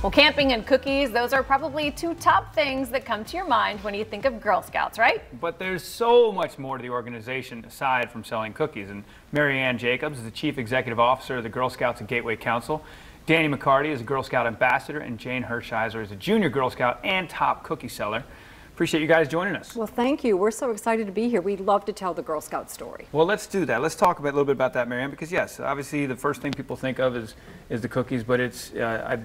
Well, camping and cookies, those are probably two top things that come to your mind when you think of Girl Scouts, right? But there's so much more to the organization aside from selling cookies. And Mary Ann Jacobs is the Chief Executive Officer of the Girl Scouts at Gateway Council. Danny McCarty is a Girl Scout Ambassador, and Jane Hershiser is a Junior Girl Scout and top cookie seller. Appreciate you guys joining us. Well, thank you. We're so excited to be here. We'd love to tell the Girl Scout story. Well, let's do that. Let's talk a little bit about that, Mary Ann, because yes, obviously the first thing people think of is the cookies, but it's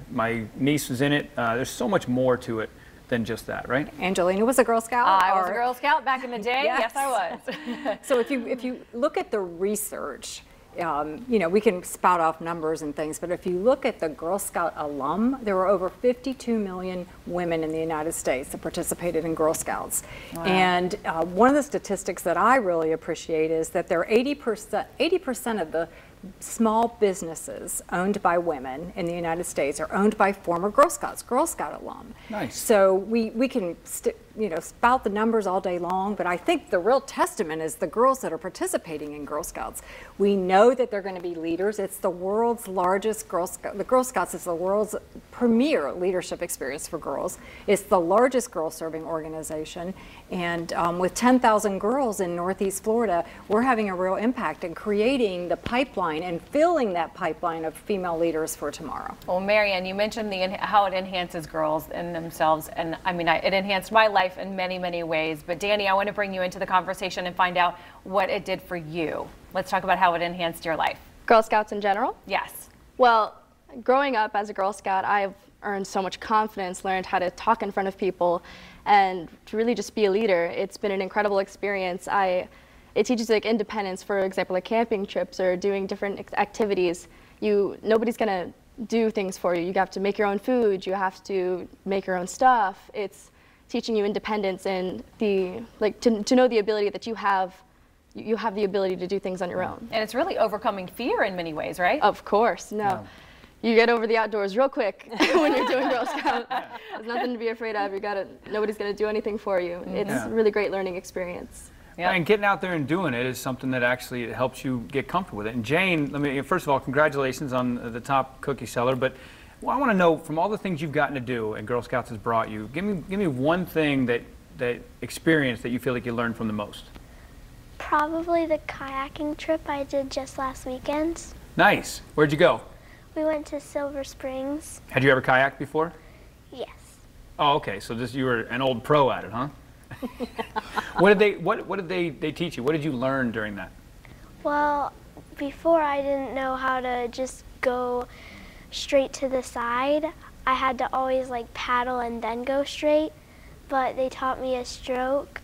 my niece was in it. There's so much more to it than just that, right? Angelina was a Girl Scout. I was a Girl Scout back in the day. Yes, I was. So if you look at the research, you know, we can spout off numbers and things, but if you look at the Girl Scout alum, there were over 52 million women in the United States that participated in Girl Scouts. Wow. And one of the statistics that I really appreciate is that there are 80% of the small businesses owned by women in the United States are owned by former Girl Scouts, Girl Scout alum. Nice. So we can spout the numbers all day long, but I think the real testament is the girls that are participating in Girl Scouts. We know that they're going to be leaders. It's the world's largest Girl Scout. The Girl Scouts is the world's premier leadership experience for girls. It's the largest girl-serving organization, and with 10,000 girls in Northeast Florida, we're having a real impact in creating the pipeline and filling that pipeline of female leaders for tomorrow. Well, Mary Ann, you mentioned how it enhances girls in themselves, and I mean, it enhanced my life in many, many ways. But Danny, I want to bring you into the conversation and find out what it did for you. Let's talk about how it enhanced your life. Girl Scouts in general? Yes. Well, growing up as a Girl Scout, I've earned so much confidence, learned how to talk in front of people, and to really just be a leader. It's been an incredible experience. It teaches like independence, for example, like camping trips or doing different activities. Nobody's gonna do things for you. You have to make your own food. You have to make your own stuff. It's teaching you independence and to know the ability that you have the ability to do things on your own. And it's really overcoming fear in many ways, right? Of course, no. Yeah. You get over the outdoors real quick when you're doing Girl Scout. There's nothing to be afraid of. Nobody's gonna do anything for you. It's a really great learning experience. Yeah. And getting out there and doing it is something that actually helps you get comfortable with it. And Jane, first of all, congratulations on the top cookie seller. But I want to know, from all the things you've gotten to do and Girl Scouts has brought you, give me one thing that experience that you feel like you learned from the most. Probably the kayaking trip I did just last weekend. Nice. Where'd you go? We went to Silver Springs. Had you ever kayaked before? Yes. Oh, okay. So you were an old pro at it, huh? What did they teach you? What did you learn during that? Well, before I didn't know how to just go straight to the side. I had to always like paddle and then go straight, but they taught me a stroke.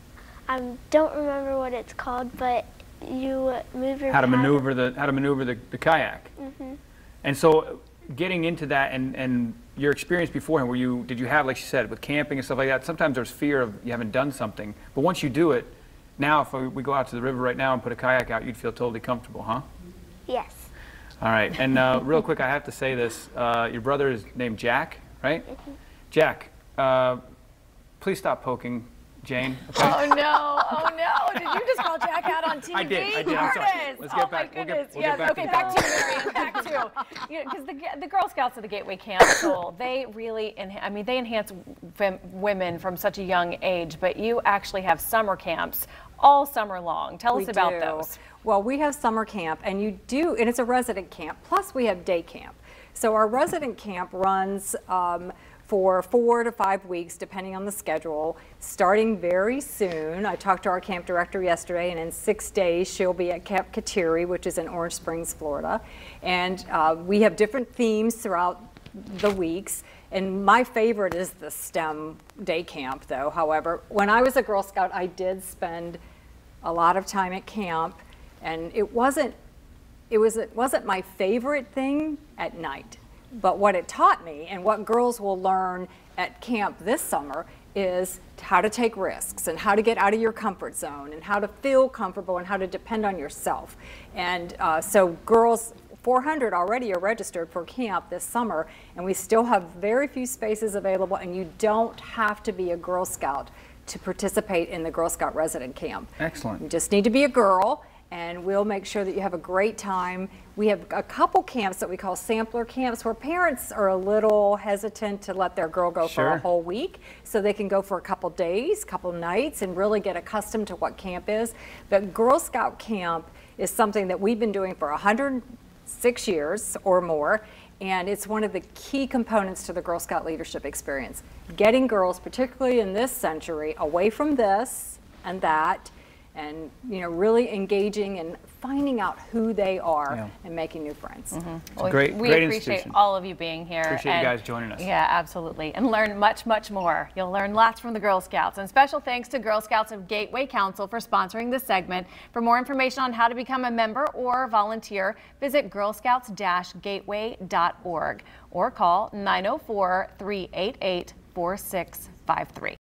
I don't remember what it's called, but you move your how to maneuver the kayak. Mm-hmm. And so getting into that and your experience beforehand, did you have, like you said, with camping and stuff like that, sometimes there's fear of you haven't done something, but once you do it, now if we go out to the river right now and put a kayak out, you'd feel totally comfortable, huh? Yes. All right, and real quick, I have to say this, your brother is named Jack, right? Mm-hmm. Jack, please stop poking Jane. Okay? Oh no, did you just call Jack out on TV? I did, I'm sorry. Let's get back. My goodness. We'll get back okay, to back to you, Marianne, back to you. Because the Girl Scouts of the Gateway Council, they really, they enhance women from such a young age, but you actually have summer camps all summer long. Tell us about those. Well, we have summer camp, and and it's a resident camp, plus we have day camp. So our resident camp runs for 4 to 5 weeks, depending on the schedule, starting very soon. I talked to our camp director yesterday, and in 6 days, she'll be at Camp Kateri, which is in Orange Springs, Florida. And we have different themes throughout the weeks. And my favorite is the STEM day camp, though. However, when I was a Girl Scout, I did spend a lot of time at camp, and it wasn't my favorite thing at night. But what it taught me, and what girls will learn at camp this summer, is how to take risks and how to get out of your comfort zone and how to feel comfortable and how to depend on yourself. And so girls, 400 already are registered for camp this summer, and we still have very few spaces available, and you don't have to be a Girl Scout to participate in the Girl Scout resident camp. Excellent. You just need to be a girl, and we'll make sure that you have a great time. We have a couple camps that we call sampler camps where parents are a little hesitant to let their girl go for a whole week, so they can go for a couple days, couple nights, and really get accustomed to what camp is. But Girl Scout camp is something that we've been doing for 106 years or more, and it's one of the key components to the Girl Scout leadership experience. Getting girls, particularly in this century, away from this and that, and really engaging and finding out who they are and making new friends. Well, great we appreciate institution. all of you being here. Appreciate you guys joining us. Yeah, absolutely. And learn much, much more. You'll learn lots from the Girl Scouts. And special thanks to Girl Scouts of Gateway Council for sponsoring this segment. For more information on how to become a member or volunteer, visit girlscouts-gateway.org or call 904-388-4653.